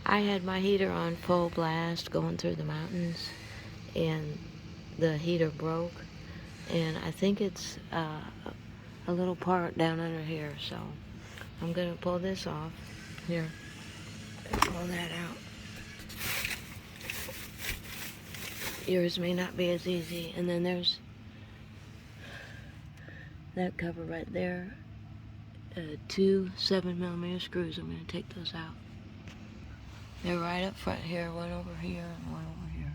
I had my heater on full blast going through the mountains, and the heater broke, and I think it's a little part down under here, so I'm gonna pull this off. Here, pull that out. Yours may not be as easy. And then there's that cover right there. 2 7mm screws. I'm gonna take those out. They're right up front here, one over here and one over here.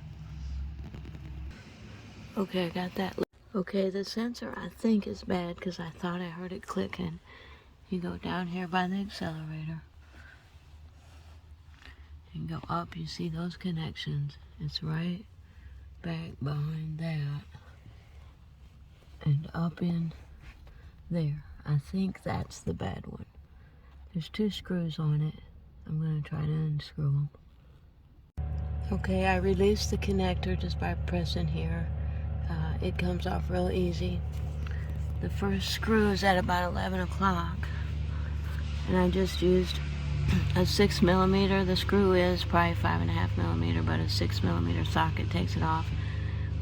Okay, I got that. Okay, the sensor I think is bad because I thought I heard it clicking. You go down here by the accelerator and go up, you see those connections. It's right back behind that and up in there. I think that's the bad one. There's 2 screws on it. I'm going to try to unscrew them. Okay, I released the connector just by pressing here. It comes off real easy. The first screw is at about 11 o'clock. And I just used a 6mm. The screw is probably 5.5mm, but a 6mm socket takes it off.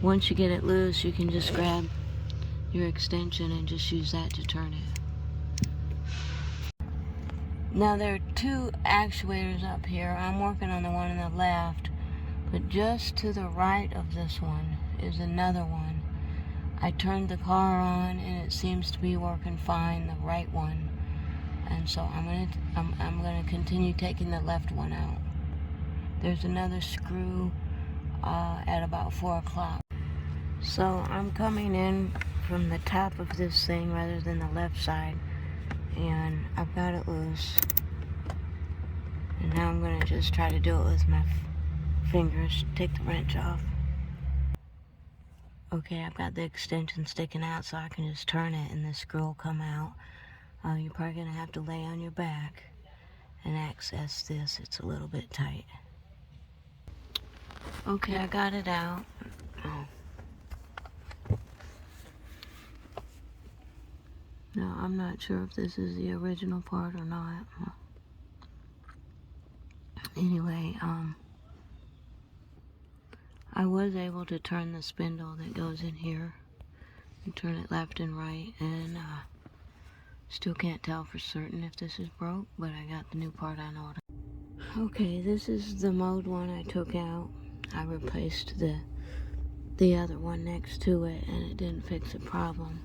Once you get it loose, you can just grab your extension and just use that to turn it. Now there are 2 actuators up here. I'm working on the one on the left, but just to the right of this one is another one. I turned the car on and it seems to be working fine, the right one. And so I'm gonna continue taking the left one out. There's another screw at about 4 o'clock. So I'm coming in from the top of this thing rather than the left side, and I've got it loose. And now I'm gonna just try to do it with my fingers. Take the wrench off. Okay, I've got the extension sticking out, so I can just turn it and the screw will come out. You're probably gonna have to lay on your back and access this. It's a little bit tight. Okay, I got it out. Now, I'm not sure if this is the original part or not. Anyway, I was able to turn the spindle that goes in here. You turn it left and right, and still can't tell for certain if this is broke, but I got the new part on order. Okay, this is the mode one I took out. I replaced the other one next to it, and it didn't fix the problem.